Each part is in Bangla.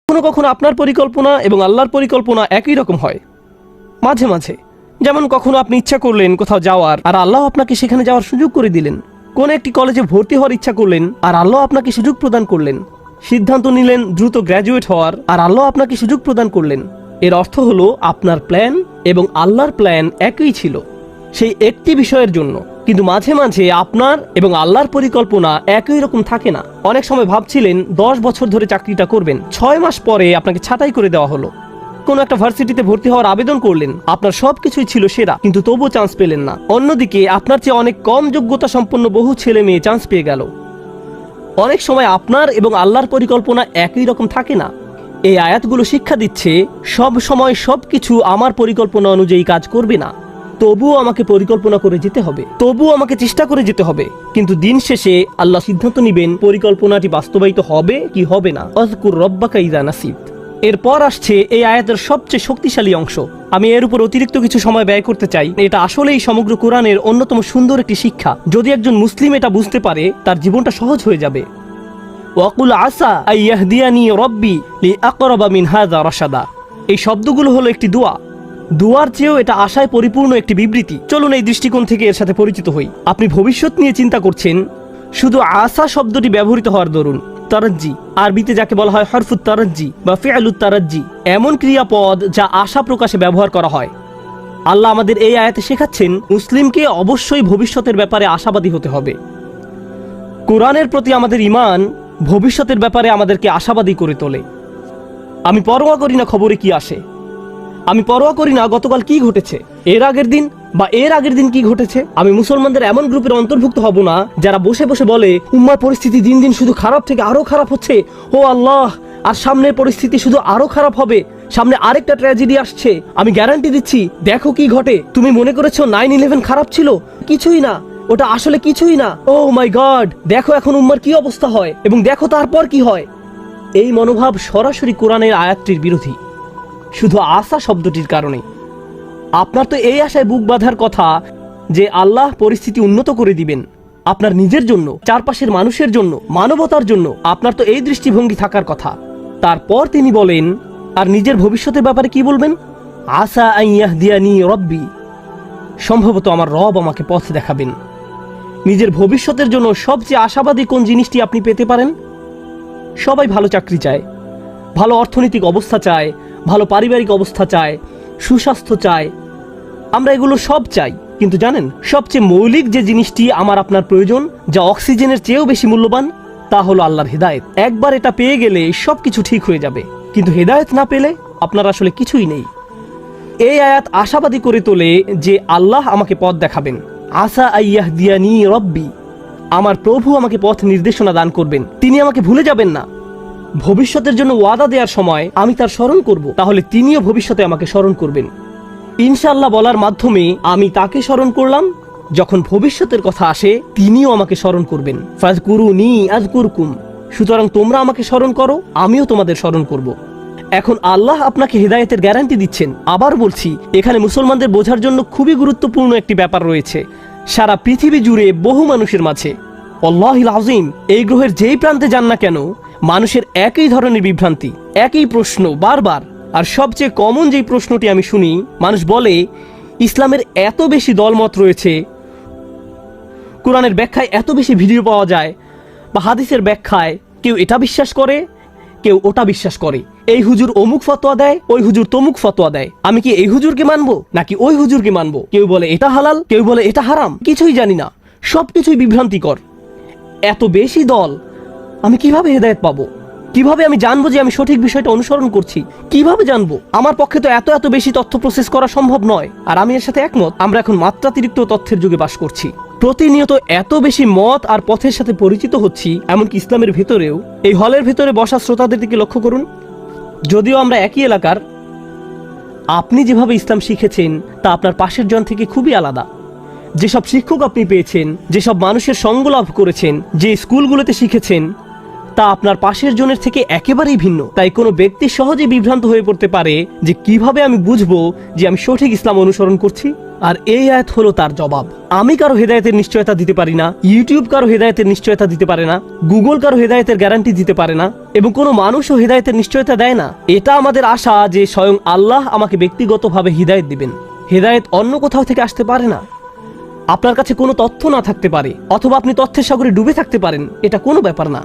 কখনো কখনো আপনার পরিকল্পনা এবং আল্লাহর পরিকল্পনা একই রকম হয় মাঝে মাঝে। যেমন কখনো আপনি ইচ্ছা করলেন কোথাও যাওয়ার, আর আল্লাহ আপনাকে সেখানে যাওয়ার সুযোগ করে দিলেন। কোন একটি কলেজে ভর্তি হওয়ার ইচ্ছা করলেন, আর আল্লাহ আপনাকে সুযোগ প্রদান করলেন। সিদ্ধান্ত নিলেন দ্রুত গ্র্যাজুয়েট হওয়ার, আর আল্লাহ আপনাকে সুযোগ প্রদান করলেন। এর অর্থ হলো আপনার প্ল্যান এবং আল্লাহর প্ল্যান একই ছিল সেই একটি বিষয়ের জন্য। কিন্তু মাঝে মাঝে আপনার এবং আল্লাহর পরিকল্পনা একই রকম থাকে না। অনেক সময় ভাবছিলেন 10 বছর ধরে চাকরিটা করবেন, 6 মাস পরে আপনাকে ছাঁটাই করে দেওয়া হলো। কোনো একটা ভার্সিটিতে ভর্তি হওয়ার আবেদন করলেন, আপনার সবকিছুই ছিল সেরা, কিন্তু তবুও চান্স পেলেন না। অন্যদিকে আপনার চেয়ে অনেক কম যোগ্যতা সম্পন্ন বহু ছেলে মেয়ে চান্স পেয়ে গেল। অনেক সময় আপনার এবং আল্লাহর পরিকল্পনা একই রকম থাকে না। এই আয়াতগুলো শিক্ষা দিচ্ছে সব সময় সবকিছু আমার পরিকল্পনা অনুযায়ী কাজ করবে না। তবুও আমাকে পরিকল্পনা করে যেতে হবে, তবুও আমাকে চেষ্টা করে যেতে হবে। কিন্তু দিন শেষে আল্লাহ সিদ্ধান্ত নেবেন পরিকল্পনাটি বাস্তবায়িত হবে কি হবে না। আযকুর রাব্বাকা ইযা নাসিত। এরপর আসছে এই আয়াতের সবচেয়ে শক্তিশালী অংশ। আমি এর উপর অতিরিক্ত কিছু সময় ব্যয় করতে চাই। এটা আসলেই সমগ্র কোরআনের অন্যতম সুন্দর একটি শিক্ষা। যদি একজন মুসলিম এটা বুঝতে পারে, তার জীবনটা সহজ হয়ে যাবে। ওয়াকুল আসা আইয়াহদিয়ানি রব্বি লিআকরাবা মিন হাযা রাশাদা। এই শব্দগুলো হলো একটি দোয়া। দুয়ার চেয়েও এটা আশায় পরিপূর্ণ একটি বিবৃতি। চলুন এই দৃষ্টিকোণ থেকে এর সাথে পরিচিত হই। আপনি ভবিষ্যৎ নিয়ে চিন্তা করছেন, শুধু আশা শব্দটি ব্যবহৃত হওয়ার দরুন। তারাজ্জি, আরবিতে যাকে বলা হয় হরফুত তারাজ্জি বা ফিআলুত তারাজ্জি, এমন ক্রিয়াপদ যা আশা প্রকাশে ব্যবহার করা হয়। আল্লাহ আমাদের এই আয়াতে শেখাচ্ছেন মুসলিমকে অবশ্যই ভবিষ্যতের ব্যাপারে আশাবাদী হতে হবে। কোরআনের প্রতি আমাদের ঈমান ভবিষ্যতের ব্যাপারে আমাদেরকে আশাবাদী করে তোলে। আমি পরোয়া করি না খবরে কি আসে, আমি পরোয়া করি না গতকাল কি ঘটেছে, এর আগের দিন বা এর আগের দিন কি ঘটেছে। আমি মুসলমানদের এমন গ্রুপের অন্তর্ভুক্ত হব না যারা বসে বসে বলে উম্মার পরিস্থিতি দিন দিন শুধু খারাপ থেকে আরো খারাপ হচ্ছে, ও আল্লাহ, আর সামনের পরিস্থিতি শুধু আরো খারাপ হবে, সামনে আরেকটা ট্র্যাজেডি আসছে, আমি গ্যারান্টি দিচ্ছি, দেখো কি ঘটে। তুমি মনে করেছো 9/11 খারাপ ছিল? কিছুই না, ওটা আসলে কিছুই না। ও মাই গড, দেখো এখন উম্মার কি অবস্থা হয় এবং দেখো তারপর কি হয়। এই মনোভাব সরাসরি কোরআনের আয়াতটির বিরোধী, শুধু আশা শব্দটির কারণে। আপনার তো এই আশায় বুক বাঁধার কথা যে আল্লাহ পরিস্থিতি উন্নত করে দিবেন আপনার নিজের জন্য, চারপাশের মানুষের জন্য, মানবতার জন্য। আপনার তো এই দৃষ্টিভঙ্গি থাকার কথা। তারপর তিনি বলেন, আর নিজের ভবিষ্যতের ব্যাপারে কি বলবেন? আসা আইয়াহদিয়ানি রব্বি, সম্ভবত আমার রব আমাকে পথ দেখাবেন। নিজের ভবিষ্যতের জন্য সবচেয়ে আশাবাদী কোন জিনিসটি আপনি পেতে পারেন? সবাই ভালো চাকরি চায়, ভালো অর্থনৈতিক অবস্থা চায়, ভালো পারিবারিক অবস্থা চায়, সুস্বাস্থ্য চায়। আমরা এগুলো সব চাই, কিন্তু জানেন সবচেয়ে মৌলিক যে জিনিসটি আমার আপনার প্রয়োজন, যা অক্সিজেনের চেয়েও বেশি মূল্যবান, তা হলো আল্লাহর হেদায়েত। একবার এটা পেয়ে গেলে সবকিছু ঠিক হয়ে যাবে, কিন্তু হেদায়েত না পেলে আপনার আসলে কিছুই নেই। এই আয়াত আশাবাদী করে তোলে যে আল্লাহ আমাকে পথ দেখাবেন। আসা আইয়াহদিয়ানি রব্বি, আমার প্রভু আমাকে পথ নির্দেশনা দান করবেন, তিনি আমাকে ভুলে যাবেন না। ভবিষ্যতের জন্য ওয়াদা দেওয়ার সময় আমি তার স্মরণ করব, তাহলে তিনিও ভবিষ্যতে আমাকে স্মরণ করবেন। ইনশাআল্লাহ বলার মাধ্যমে আমি তাকে স্মরণ করলাম, যখন ভবিষ্যতের কথা আসে তিনিও আমাকে স্মরণ করবেন। ফাযকুরুনি আযকুরকুম, সুতরাং তোমরা আমাকে স্মরণ করো, আমিও তোমাদের স্মরণ করব। এখন আল্লাহ আপনাকে হেদায়েতের গ্যারান্টি দিচ্ছেন। আবার বলছি, এখানে মুসলমানদের বোঝার জন্য খুবই গুরুত্বপূর্ণ একটি ব্যাপার রয়েছে। সারা পৃথিবী জুড়ে বহু মানুষের মাঝে, আল্লাহিল আযীম, এই গ্রহের যেই প্রান্তে যান না কেন, মানুষের একই ধরনের বিভ্রান্তি, একই প্রশ্ন বারবার। আর সবচেয়ে কমন যেই প্রশ্নটি আমি শুনি, মানুষ বলে ইসলামের এত বেশি দলমত রয়েছে, কোরআনের ব্যাখ্যায় এত বেশি ভিডিও পাওয়া যায়, বা হাদিসের ব্যাখ্যায় কেউ এটা বিশ্বাস করে, কেউ ওটা বিশ্বাস করে। এই হুজুর অমুক ফতোয়া দেয়, ওই হুজুর তমুক ফতোয়া দেয়। আমি কি এই হুজুরকে মানবো নাকি ওই হুজুরকে মানবো? কেউ বলে এটা হালাল, কেউ বলে এটা হারাম, কিছুই জানি না, সবকিছুই বিভ্রান্তিকর। এত বেশি দল, আমি কিভাবে হেদায়েত পাবো? কিভাবে আমি জানবো যে আমি সঠিক বিষয়টা অনুসরণ করছি? কিভাবে জানবো? আমার পক্ষে তো এত বেশি তথ্য প্রসেস করা সম্ভব নয়। আর আমি এর সাথে একমত, আমরা এখন মাত্রাতিরিক্ত তথ্যের যুগে বাস করছি। প্রতিনিয়ত এত বেশি মত আর পথের সাথে পরিচিত হচ্ছি, এমনকি ইসলামের ভেতরেও। এই হলের ভেতরে বসা শ্রোতাদের দিকে লক্ষ্য করুন, যদিও আমরা একই এলাকার, আপনি যেভাবে ইসলাম শিখেছেন তা আপনার পাশের জন থেকে খুবই আলাদা। যেসব শিক্ষক আপনি পেয়েছেন, যেসব মানুষের সঙ্গ লাভ করেছেন, যে স্কুলগুলোতে শিখেছেন, তা আপনার পাশের জনের থেকে একেবারেই ভিন্ন। তাই কোনো ব্যক্তি সহজে বিভ্রান্ত হয়ে পড়তে পারে যে কিভাবে আমি বুঝবো যে আমি সঠিক ইসলাম অনুসরণ করছি। আর এই আয়াত হলো তার জবাব। আমি কারো হেদায়েতের নিশ্চয়তা দিতে পারি না, ইউটিউব কারো হেদায়েতের নিশ্চয়তা দিতে পারে না, গুগল কারো হেদায়েতের গ্যারান্টি দিতে পারে না, এবং কোনো মানুষও হেদায়েতের নিশ্চয়তা দেয় না। এটা আমাদের আশা যে স্বয়ং আল্লাহ আমাকে ব্যক্তিগতভাবে হিদায়েত দিবেন। হেদায়েত অন্য কোথাও থেকে আসতে পারে না। আপনার কাছে কোনো তথ্য না থাকতে পারে, অথবা আপনি তথ্যের সাগরে ডুবে থাকতে পারেন, এটা কোনো ব্যাপার না।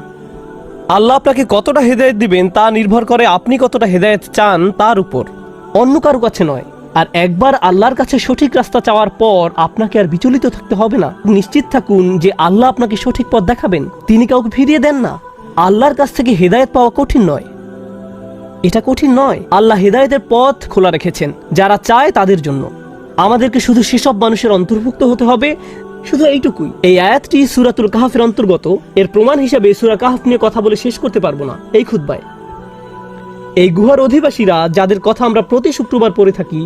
আল্লাহ আপনাকে কতটা হেদায়েত দিবেন তা নির্ভর করে আপনি কতটা হেদায়েত চান তার উপর, অন্য কারো কাছে নয়। আর একবার আল্লাহর কাছে সঠিক রাস্তা চাওয়ার পর আপনাকে আর বিচলিত থাকতে হবে না। নিশ্চিত থাকুন যে আল্লাহ আপনাকে সঠিক পথ দেখাবেন, তিনি কাউকে ফিরিয়ে দেন না। আল্লাহর কাছ থেকে হেদায়েত পাওয়া কঠিন নয়, এটা কঠিন নয়। আল্লাহ হেদায়েতের পথ খোলা রেখেছেন যারা চায় তাদের জন্য। আমাদেরকে শুধু সেসব মানুষের অন্তর্ভুক্ত হতে হবে, শুধু এইটুকুই। এই আয়াতটি সূরাতুল কাহফের অন্তর্গত। এর প্রমাণ হিসাবে সূরা কাহফ নিয়ে কথা বলে শেষ করতে পারবো না এই খুতবায়। এই গুহার অধিবাসীরা, যাদের কথা আমরা প্রতি শুক্রবার পড়ে থাকি,